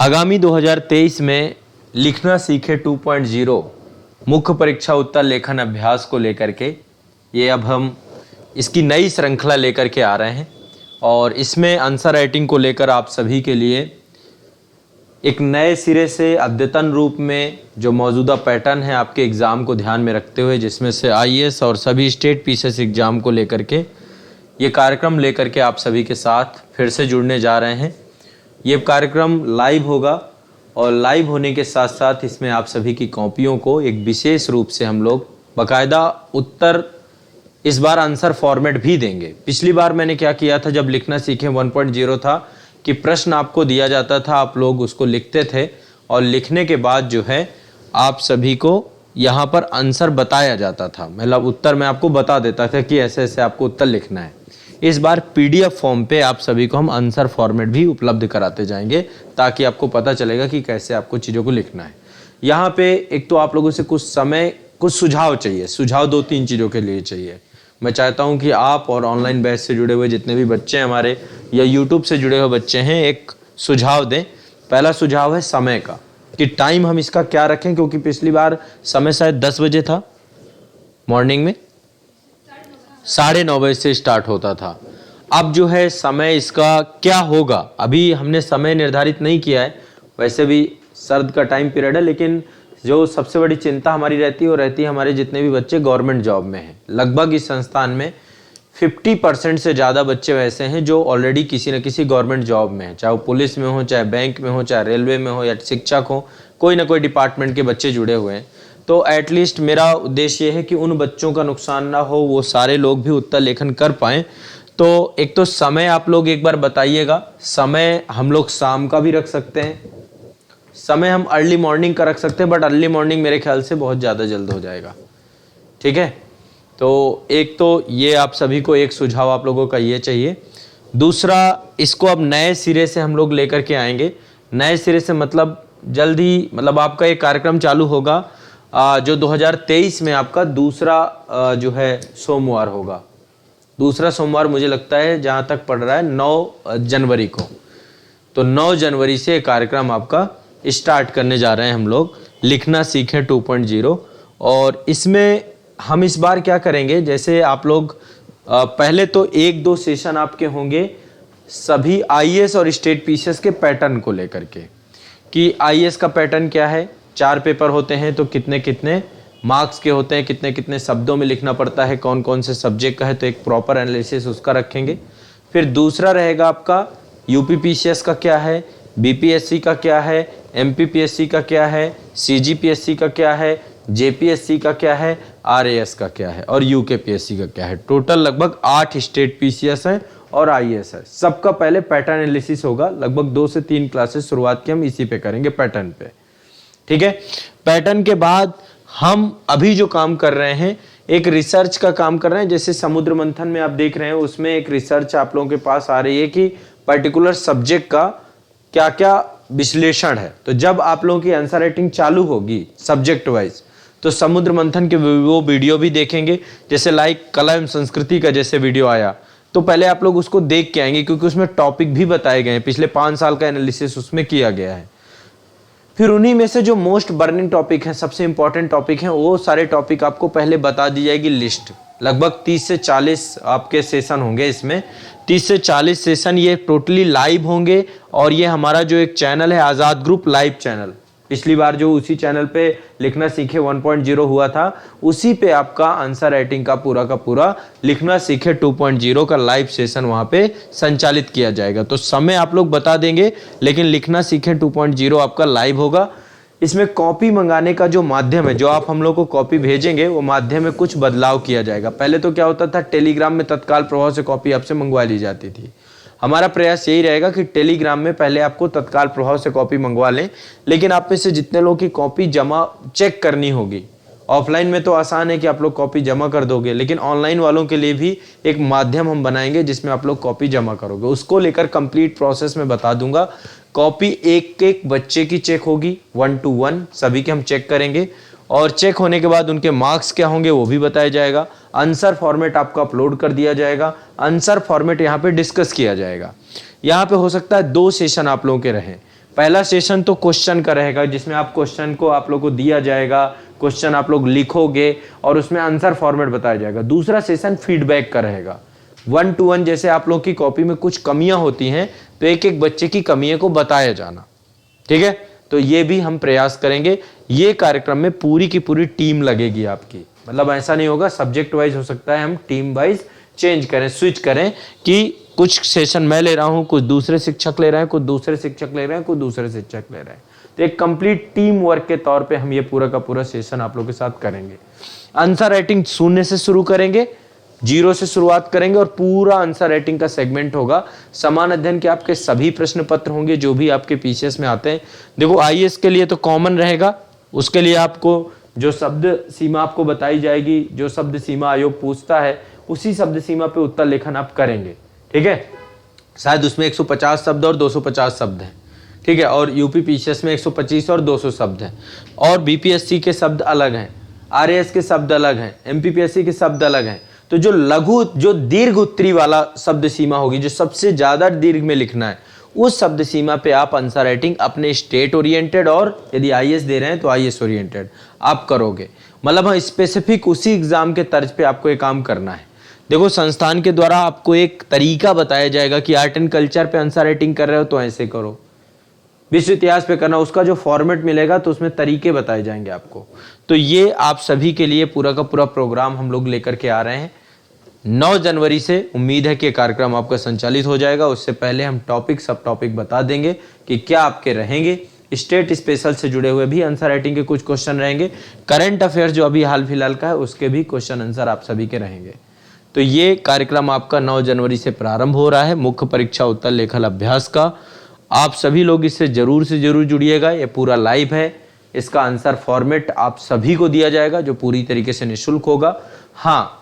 आगामी 2023 में लिखना सीखे 2.0 मुख्य परीक्षा उत्तर लेखन अभ्यास को लेकर के ये अब हम इसकी नई श्रृंखला लेकर के आ रहे हैं और इसमें आंसर राइटिंग को लेकर आप सभी के लिए एक नए सिरे से अद्यतन रूप में जो मौजूदा पैटर्न है आपके एग्ज़ाम को ध्यान में रखते हुए, जिसमें से आईएएस और सभी स्टेट पीसीएस एग्ज़ाम को लेकर के ये कार्यक्रम लेकर के आप सभी के साथ फिर से जुड़ने जा रहे हैं। ये कार्यक्रम लाइव होगा और लाइव होने के साथ साथ इसमें आप सभी की कॉपियों को एक विशेष रूप से हम लोग बाकायदा उत्तर, इस बार आंसर फॉर्मेट भी देंगे। पिछली बार मैंने क्या किया था, जब लिखना सीखे 1.0 था कि प्रश्न आपको दिया जाता था, आप लोग उसको लिखते थे और लिखने के बाद जो है आप सभी को यहाँ पर आंसर बताया जाता था, मतलब उत्तर मैं आपको बता देता था कि ऐसे ऐसे आपको उत्तर लिखना है। इस बार पीडीएफ फॉर्म पे आप सभी को हम आंसर फॉर्मेट भी उपलब्ध कराते जाएंगे ताकि आपको पता चलेगा कि कैसे आपको चीज़ों को लिखना है। यहाँ पे एक तो आप लोगों से कुछ समय, कुछ सुझाव चाहिए। सुझाव 2-3 चीज़ों के लिए चाहिए। मैं चाहता हूँ कि आप और ऑनलाइन बैच से जुड़े हुए जितने भी बच्चे हैं हमारे या यूट्यूब से जुड़े हुए बच्चे हैं, एक सुझाव दें। पहला सुझाव है समय का, कि टाइम हम इसका क्या रखें, क्योंकि पिछली बार समय शायद 10 बजे था, मॉर्निंग में 9:30 बजे से स्टार्ट होता था। अब जो है समय इसका क्या होगा, अभी हमने समय निर्धारित नहीं किया है। वैसे भी सर्द का टाइम पीरियड है, लेकिन जो सबसे बड़ी चिंता हमारी रहती है वो रहती है हमारे जितने भी बच्चे गवर्नमेंट जॉब में हैं। लगभग इस संस्थान में 50% से ज़्यादा बच्चे वैसे हैं जो ऑलरेडी किसी न किसी गवर्नमेंट जॉब में हैं, चाहे वो पुलिस में हो, चाहे बैंक में हो, चाहे रेलवे में हो या शिक्षक हो, कोई ना कोई डिपार्टमेंट के बच्चे जुड़े हुए हैं। तो एटलीस्ट मेरा उद्देश्य ये है कि उन बच्चों का नुकसान ना हो, वो सारे लोग भी उत्तर लेखन कर पाएँ। तो एक तो समय आप लोग एक बार बताइएगा। समय हम लोग शाम का भी रख सकते हैं, समय हम अर्ली मॉर्निंग का रख सकते हैं, बट अर्ली मॉर्निंग मेरे ख्याल से बहुत ज़्यादा जल्द हो जाएगा। ठीक है, तो एक तो ये आप सभी को एक सुझाव आप लोगों का ये चाहिए। दूसरा, इसको अब नए सिरे से हम लोग लेकर के आएंगे। नए सिरे से मतलब जल्दी, मतलब आपका एक कार्यक्रम चालू होगा जो 2023 में आपका दूसरा जो है सोमवार होगा। दूसरा सोमवार मुझे लगता है जहाँ तक पड़ रहा है 9 जनवरी को। तो 9 जनवरी से कार्यक्रम आपका स्टार्ट करने जा रहे हैं हम लोग, लिखना सीखें 2.0। और इसमें हम इस बार क्या करेंगे, जैसे आप लोग पहले तो 1-2 सेशन आपके होंगे सभी आईएएस और स्टेट पीसीएस के पैटर्न को लेकर के, कि आईएएस का पैटर्न क्या है, 4 पेपर होते हैं तो कितने कितने मार्क्स के होते हैं, कितने कितने शब्दों में लिखना पड़ता है, कौन कौन से सब्जेक्ट का है, तो एक प्रॉपर एनालिसिस उसका रखेंगे। फिर दूसरा रहेगा आपका यूपीपीसीएस का क्या है, बीपीएससी का क्या है, एमपीपीएससी का क्या है, सीजीपीएससी का क्या है, जेपीएससी का क्या है, आरएएस का क्या है और यूकेपीएससी का क्या है। टोटल लगभग 8 स्टेट पीसीएस है और आईएएस है। सबका पहले पैटर्न एनालिसिस होगा। लगभग 2 से 3 क्लासेस शुरुआत की हम इसी पे करेंगे, पैटर्न पे। ठीक है, पैटर्न के बाद हम अभी जो काम कर रहे हैं, एक रिसर्च का काम कर रहे हैं। जैसे समुद्र मंथन में आप देख रहे हैं, उसमें एक रिसर्च आप लोगों के पास आ रही है कि पर्टिकुलर सब्जेक्ट का क्या क्या विश्लेषण है। तो जब आप लोगों की आंसर राइटिंग चालू होगी सब्जेक्ट वाइज, तो समुद्र मंथन के वो वीडियो भी देखेंगे। जैसे लाइक कला एवं संस्कृति का जैसे वीडियो आया, तो पहले आप लोग उसको देख के आएंगे, क्योंकि उसमें टॉपिक भी बताए गए हैं, पिछले 5 साल का एनालिसिस उसमें किया गया है। फिर उन्हीं में से जो मोस्ट बर्निंग टॉपिक हैं, सबसे इंपॉर्टेंट टॉपिक हैं, वो सारे टॉपिक आपको पहले बता दी जाएगी लिस्ट। लगभग 30 से 40 आपके सेशन होंगे इसमें। 30 से 40 सेशन ये टोटली लाइव होंगे। और ये हमारा जो एक चैनल है आज़ाद ग्रुप लाइव चैनल, पिछली बार जो उसी चैनल पे लिखना सीखे 1.0 हुआ था, उसी पे आपका आंसर राइटिंग का पूरा लिखना सीखे 2.0 का लाइव सेशन वहाँ पे संचालित किया जाएगा। तो समय आप लोग बता देंगे, लेकिन लिखना सीखे 2.0 आपका लाइव होगा। इसमें कॉपी मंगाने का जो माध्यम है, जो आप हम लोग को कॉपी भेजेंगे, वो माध्यम में कुछ बदलाव किया जाएगा। पहले तो क्या होता था, टेलीग्राम में तत्काल प्रभाव से कॉपी आपसे मंगवा ली जाती थी। हमारा प्रयास यही रहेगा कि टेलीग्राम में पहले आपको तत्काल प्रभाव से कॉपी मंगवा लें, लेकिन आप में से जितने लोगों की कॉपी जमा चेक करनी होगी। ऑफलाइन में तो आसान है कि आप लोग कॉपी जमा कर दोगे, लेकिन ऑनलाइन वालों के लिए भी एक माध्यम हम बनाएंगे जिसमें आप लोग कॉपी जमा करोगे। उसको लेकर कंप्लीट प्रोसेस में बता दूंगा। कॉपी एक एक बच्चे की चेक होगी, 1 to 1 सभी के हम चेक करेंगे, और चेक होने के बाद उनके मार्क्स क्या होंगे वो भी बताया जाएगा। आंसर फॉर्मेट आपका अपलोड कर दिया जाएगा। आंसर फॉर्मेट यहाँ पे डिस्कस किया जाएगा। यहाँ पे हो सकता है 2 सेशन आप लोगों के रहें। पहला सेशन तो क्वेश्चन का रहेगा, जिसमें आप क्वेश्चन को आप लोग को दिया जाएगा, क्वेश्चन आप लोग लिखोगे और उसमें आंसर फॉर्मेट बताया जाएगा। दूसरा सेशन फीडबैक का रहेगा, 1 to 1। जैसे आप लोग की कॉपी में कुछ कमियां होती हैं तो एक एक बच्चे की कमियों को बताया जाना, ठीक है। तो ये भी हम प्रयास करेंगे। ये कार्यक्रम में पूरी की पूरी टीम लगेगी आपकी, मतलब ऐसा नहीं होगा सब्जेक्ट वाइज, हो सकता है हम टीम वाइज चेंज करें, स्विच करें कि कुछ सेशन मैं ले रहा हूं, कुछ दूसरे शिक्षक ले रहे हैं, कुछ दूसरे शिक्षक ले रहे हैं, कुछ दूसरे शिक्षक ले रहे हैं। तो एक कंप्लीट टीम वर्क के तौर पे हम ये पूरा का पूरा सेशन आप लोग के साथ करेंगे। आंसर राइटिंग 0 से शुरू करेंगे, 0 से शुरुआत करेंगे और पूरा आंसर राइटिंग का सेगमेंट होगा। समान अध्ययन के आपके सभी प्रश्न पत्र होंगे जो भी आपके पीसीएस में आते हैं। देखो आईएएस के लिए तो कॉमन रहेगा, उसके लिए आपको जो शब्द सीमा आपको बताई जाएगी, जो शब्द सीमा आयोग पूछता है उसी शब्द सीमा पे उत्तर लेखन आप करेंगे, ठीक है। शायद उसमें 150 शब्द और 250 शब्द हैं, ठीक है। और यूपी पीसीएस में 125 और 200 शब्द हैं। और बीपीएससी के शब्द अलग हैं, आरएएस के शब्द अलग हैं, एमपीपीएससी के शब्द अलग हैं। तो जो लघु, जो दीर्घ उत्तरी वाला शब्द सीमा होगी, जो सबसे ज्यादा दीर्घ में लिखना है, उस शब्द सीमा पे आप आंसर राइटिंग अपने स्टेट ओरिएंटेड और यदि आईएएस दे रहे हैं तो आईएएस ओरिएंटेड आप करोगे। मतलब हाँ, स्पेसिफिक उसी एग्जाम के तर्ज पे आपको ये काम करना है। देखो संस्थान के द्वारा आपको एक तरीका बताया जाएगा कि आर्ट एंड कल्चर पे आंसर राइटिंग कर रहे हो तो ऐसे करो, विश्व इतिहास पे करना, उसका जो फॉर्मेट मिलेगा तो उसमें तरीके बताए जाएंगे आपको। तो ये आप सभी के लिए पूरा का पूरा प्रोग्राम हम लोग लेकर के आ रहे हैं। 9 जनवरी से उम्मीद है कि कार्यक्रम आपका संचालित हो जाएगा। उससे पहले हम टॉपिक सब टॉपिक बता देंगे कि क्या आपके रहेंगे। स्टेट स्पेशल से जुड़े हुए भी आंसर राइटिंग के कुछ क्वेश्चन रहेंगे। करंट अफेयर जो अभी हाल फिलहाल का है उसके भी क्वेश्चन आंसर आप सभी के रहेंगे। तो ये कार्यक्रम आपका 9 जनवरी से प्रारंभ हो रहा है, मुख्य परीक्षा उत्तर लेखन अभ्यास का। आप सभी लोग इससे जरूर से जरूर जुड़िएगा। ये पूरा लाइव है, इसका आंसर फॉर्मेट आप सभी को दिया जाएगा जो पूरी तरीके से निःशुल्क होगा। हाँ,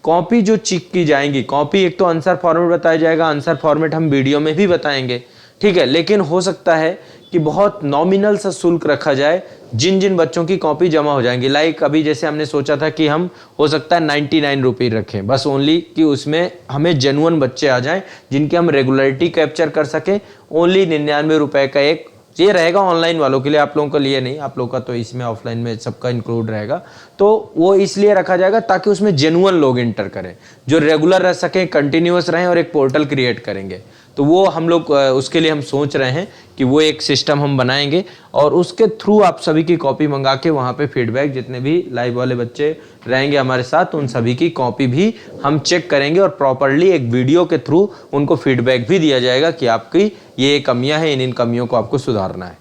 कॉपी जो चेक की जाएंगी, कॉपी एक तो आंसर फॉर्मेट बताया जाएगा, आंसर फॉर्मेट हम वीडियो में भी बताएंगे, ठीक है। लेकिन हो सकता है कि बहुत नॉमिनल सा शुल्क रखा जाए जिन जिन बच्चों की कॉपी जमा हो जाएंगी। लाइक अभी जैसे हमने सोचा था कि हम हो सकता है 99 रुपये रखें, बस ओनली कि उसमें हमें जेन्युइन बच्चे आ जाएं जिनकी हम रेगुलरिटी कैप्चर कर सकें। ओनली 99 रुपये का एक ये रहेगा ऑनलाइन वालों के लिए, आप लोगों के लिए नहीं। आप लोगों का तो इसमें ऑफलाइन में सबका इंक्लूड रहेगा। तो वो इसलिए रखा जाएगा ताकि उसमें जेन्युइन लोग इंटर करें, जो रेगुलर रह सकें, कंटिन्यूअस रहें और एक पोर्टल क्रिएट करेंगे। तो वो हम लोग उसके लिए हम सोच रहे हैं कि वो एक सिस्टम हम बनाएंगे और उसके थ्रू आप सभी की कॉपी मंगा के वहाँ पे फीडबैक, जितने भी लाइव वाले बच्चे रहेंगे हमारे साथ उन सभी की कॉपी भी हम चेक करेंगे और प्रॉपरली एक वीडियो के थ्रू उनको फीडबैक भी दिया जाएगा कि आपकी ये कमियां हैं, इन कमियों को आपको सुधारना है।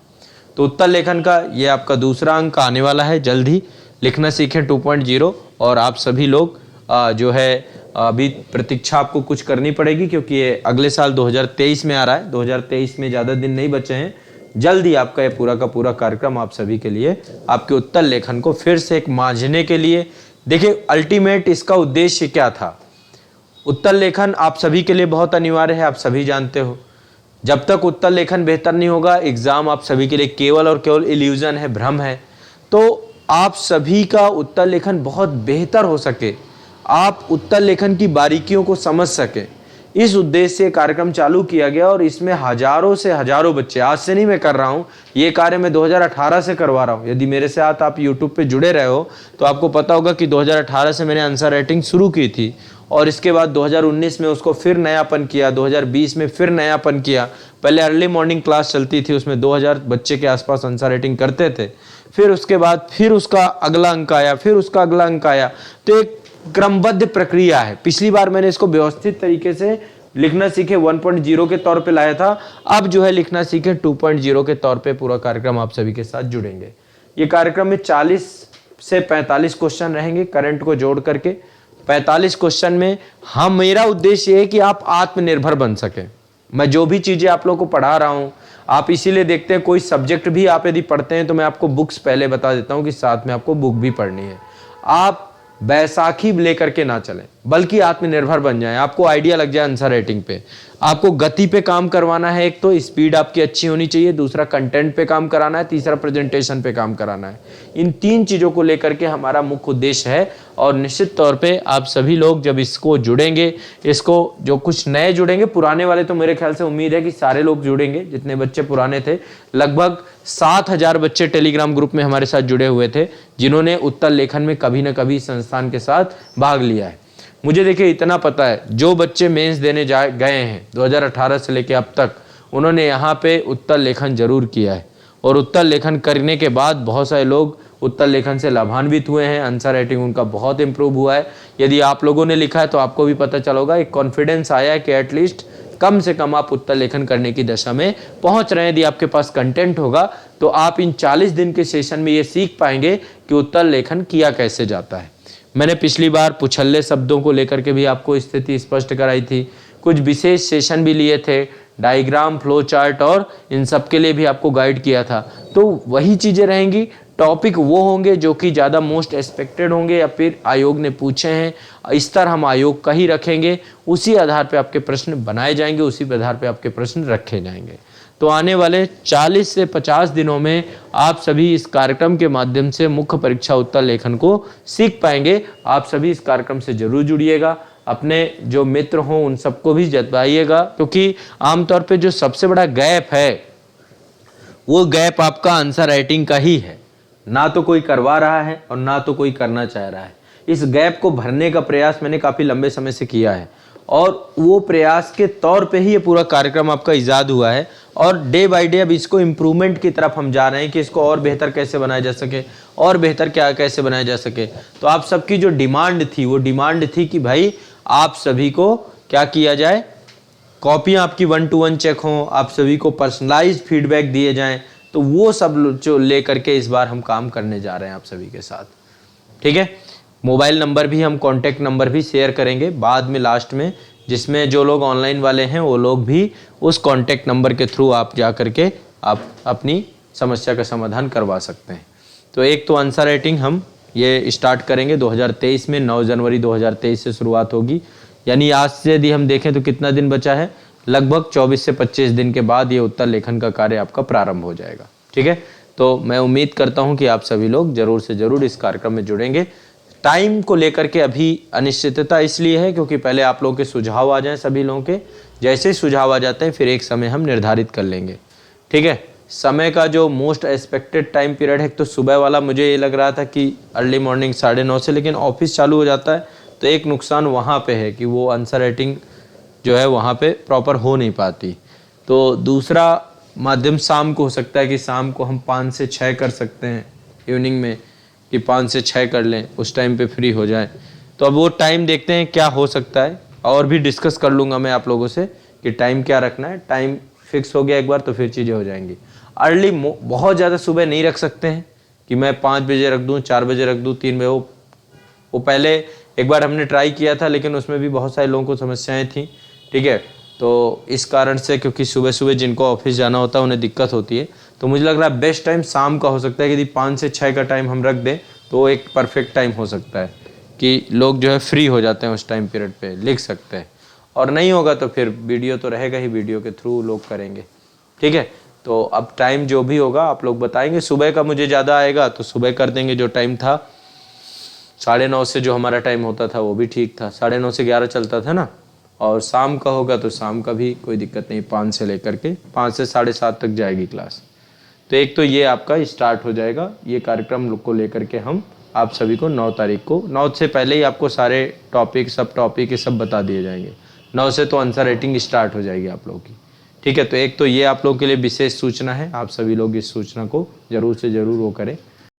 तो उत्तर लेखन का ये आपका दूसरा अंक आने वाला है जल्द ही, लिखना सीखें 2.0। और आप सभी लोग जो है अभी प्रतीक्षा आपको कुछ करनी पड़ेगी क्योंकि ये अगले साल 2023 में आ रहा है। 2023 में ज़्यादा दिन नहीं बचे हैं, जल्द ही आपका ये पूरा का पूरा कार्यक्रम आप सभी के लिए आपके उत्तर लेखन को फिर से एक मांझने के लिए। देखिए अल्टीमेट इसका उद्देश्य क्या था, उत्तर लेखन आप सभी के लिए बहुत अनिवार्य है, आप सभी जानते हो। जब तक उत्तर लेखन बेहतर नहीं होगा, एग्जाम आप सभी के लिए केवल और केवल इल्यूजन है, भ्रम है। तो आप सभी का उत्तर लेखन बहुत बेहतर हो सके, आप उत्तर लेखन की बारीकियों को समझ सके, इस उद्देश्य से कार्यक्रम चालू किया गया। और इसमें हजारों से हजारों बच्चे, आज से नहीं मैं कर रहा हूँ, ये कार्य मैं 2018 से करवा रहा हूँ। यदि मेरे साथ आप YouTube पे जुड़े रहे हो तो आपको पता होगा कि 2018 से मैंने आंसर राइटिंग शुरू की थी और इसके बाद 2019 में उसको फिर नयापन किया, 2020 में फिर नयापन किया। पहले अर्ली मॉर्निंग क्लास चलती थी, उसमें 2000 बच्चे के आसपास आंसर राइटिंग करते थे। फिर उसके बाद फिर उसका अगला अंक आया, फिर उसका अगला अंक आया। तो एक क्रमबद्ध प्रक्रिया है। पिछली बार मैंने इसको व्यवस्थित तरीके से लिखना सीखे 1.0 के तौर पे लाया था, अब जो है लिखना सीखे 2.0 के तौर पे पूरा कार्यक्रम आप सभी के साथ जुड़ेंगे। ये कार्यक्रम में 40 से 45 क्वेश्चन रहेंगे करंट को जोड़ करके। 45 क्वेश्चन में मेरा उद्देश्य ये है कि आप आत्मनिर्भर बन सके। मैं जो भी चीजें आप लोगों को पढ़ा रहा हूँ, आप इसीलिए देखते हैं कोई सब्जेक्ट भी आप यदि पढ़ते हैं तो मैं आपको बुक्स पहले बता देता हूँ कि साथ में आपको बुक भी पढ़नी है। आप बैसाखी लेकर के ना चलें, बल्कि आत्मनिर्भर बन जाएं। आपको आइडिया लग जाए आंसर राइटिंग पे, आपको गति पे काम करवाना है। एक तो स्पीड आपकी अच्छी होनी चाहिए, दूसरा कंटेंट पे काम कराना है, तीसरा प्रेजेंटेशन पे काम कराना है। इन 3 चीजों को लेकर के हमारा मुख्य उद्देश्य है और निश्चित तौर पे आप सभी लोग जब इसको जुड़ेंगे, इसको जो कुछ नए जुड़ेंगे, पुराने वाले तो मेरे ख्याल से उम्मीद है कि सारे लोग जुड़ेंगे, जितने बच्चे पुराने थे लगभग 7,000 बच्चे टेलीग्राम ग्रुप में हमारे साथ जुड़े हुए थे, जिन्होंने उत्तर लेखन में कभी ना कभी संस्थान के साथ भाग लिया है। मुझे देखिए इतना पता है, जो बच्चे मेंस देने गए हैं 2018 से लेकर अब तक, उन्होंने यहाँ पे उत्तर लेखन जरूर किया है, और उत्तर लेखन करने के बाद बहुत सारे लोग उत्तर लेखन से लाभान्वित हुए हैं। आंसर राइटिंग उनका बहुत इंप्रूव हुआ है। यदि आप लोगों ने लिखा है तो आपको भी पता चला होगा, एक कॉन्फिडेंस आया है कि एटलीस्ट कम से कम आप उत्तर लेखन करने की दशा में पहुंच रहे हैं। यदि आपके पास कंटेंट होगा तो आप इन 40 दिन के सेशन में ये सीख पाएंगे कि उत्तर लेखन किया कैसे जाता है। मैंने पिछली बार पुछल्ले शब्दों को लेकर के भी आपको स्थिति स्पष्ट कराई थी, कुछ विशेष सेशन भी लिए थे, डायग्राम, फ्लो चार्ट और इन सब के लिए भी आपको गाइड किया था। तो वही चीज़ें रहेंगी, टॉपिक वो होंगे जो कि ज़्यादा मोस्ट एक्सपेक्टेड होंगे या फिर आयोग ने पूछे हैं, इस तरह हम आयोग का ही रखेंगे, उसी आधार पे आपके प्रश्न बनाए जाएंगे, उसी आधार पे आपके प्रश्न रखे जाएंगे। तो आने वाले 40 से 50 दिनों में आप सभी इस कार्यक्रम के माध्यम से मुख्य परीक्षा उत्तर लेखन को सीख पाएंगे। आप सभी इस कार्यक्रम से जरूर जुड़िएगा, अपने जो मित्र हों उन सबको भी जताइएगा, क्योंकि आमतौर पे जो सबसे बड़ा गैप है वो गैप आपका आंसर राइटिंग का ही है। ना तो कोई करवा रहा है और ना तो कोई करना चाह रहा है। इस गैप को भरने का प्रयास मैंने काफ़ी लंबे समय से किया है, और वो प्रयास के तौर पे ही ये पूरा कार्यक्रम आपका इजाद हुआ है। और डे बाय डे अब इसको इम्प्रूवमेंट की तरफ हम जा रहे हैं कि इसको और बेहतर कैसे बनाया जा सके, और बेहतर क्या कैसे बनाया जा सके। तो आप सबकी जो डिमांड थी, वो डिमांड थी कि भाई आप सभी को क्या किया जाए, कॉपियाँ आपकी 1 to 1 चेक हों, आप सभी को पर्सनलाइज्ड फीडबैक दिए जाएं। तो वो सब जो लेकर के इस बार हम काम करने जा रहे हैं आप सभी के साथ। ठीक है, मोबाइल नंबर भी, हम कॉन्टैक्ट नंबर भी शेयर करेंगे बाद में लास्ट में, जिसमें जो लोग ऑनलाइन वाले हैं वो लोग भी उस कॉन्टैक्ट नंबर के थ्रू आप जा करके आप अपनी समस्या का समाधान करवा सकते हैं। तो एक तो आंसर राइटिंग हम ये स्टार्ट करेंगे 2023 में, 9 जनवरी 2023 से शुरुआत होगी। यानी आज से यदि हम देखें तो कितना दिन बचा है, लगभग 24 से 25 दिन के बाद ये उत्तर लेखन का कार्य आपका प्रारंभ हो जाएगा। ठीक है, तो मैं उम्मीद करता हूँ कि आप सभी लोग जरूर से जरूर इस कार्यक्रम में जुड़ेंगे। टाइम को लेकर के अभी अनिश्चितता इसलिए है क्योंकि पहले आप लोगों के सुझाव आ जाएं सभी लोगों के, जैसे सुझाव आ जाते हैं फिर एक समय हम निर्धारित कर लेंगे। ठीक है, समय का जो मोस्ट एक्सपेक्टेड टाइम पीरियड है, तो सुबह वाला मुझे ये लग रहा था कि अर्ली मॉर्निंग 9:30 से, लेकिन ऑफिस चालू हो जाता है तो एक नुकसान वहाँ पे है कि वो आंसर राइटिंग जो है वहाँ पे प्रॉपर हो नहीं पाती। तो दूसरा माध्यम शाम को हो सकता है कि शाम को हम 5 से 6 कर सकते हैं इवनिंग में, कि 5 से 6 कर लें, उस टाइम पे फ्री हो जाए। तो अब वो टाइम देखते हैं क्या हो सकता है, और भी डिस्कस कर लूँगा मैं आप लोगों से कि टाइम क्या रखना है। टाइम फिक्स हो गया एक बार तो फिर चीज़ें हो जाएंगी। अर्ली बहुत ज़्यादा सुबह नहीं रख सकते हैं कि मैं 5 बजे रख दूँ, 4 बजे रख दूँ, 3 बजे। वो पहले एक बार हमने ट्राई किया था, लेकिन उसमें भी बहुत सारे लोगों को समस्याएं थी। ठीक है, तो इस कारण से, क्योंकि सुबह सुबह जिनको ऑफिस जाना होता है उन्हें दिक्कत होती है, तो मुझे लग रहा है बेस्ट टाइम शाम का हो सकता है। यदि 5 से 6 का टाइम हम रख दें तो एक परफेक्ट टाइम हो सकता है कि लोग जो है फ्री हो जाते हैं उस टाइम पीरियड पे, लिख सकते हैं। और नहीं होगा तो फिर वीडियो तो रहेगा ही, वीडियो के थ्रू लोग करेंगे। ठीक है, तो अब टाइम जो भी होगा आप लोग बताएंगे। सुबह का मुझे ज़्यादा आएगा तो सुबह कर देंगे, जो टाइम था 9:30 से जो हमारा टाइम होता था वो भी ठीक था, 9:30 से 11 चलता था ना। और शाम का होगा तो शाम का भी कोई दिक्कत नहीं, 5 से लेकर के 5 से 7:30 तक जाएगी क्लास। तो एक तो ये आपका स्टार्ट हो जाएगा, ये कार्यक्रम को लेकर के हम आप सभी को 9 तारीख को, 9 से पहले ही आपको सारे टॉपिक, सब टॉपिक ये सब बता दिए जाएंगे। 9 से तो आंसर राइटिंग स्टार्ट हो जाएगी आप लोगों की। ठीक है, तो एक तो ये आप लोगों के लिए विशेष सूचना है, आप सभी लोग इस सूचना को जरूर से जरूर वो करें।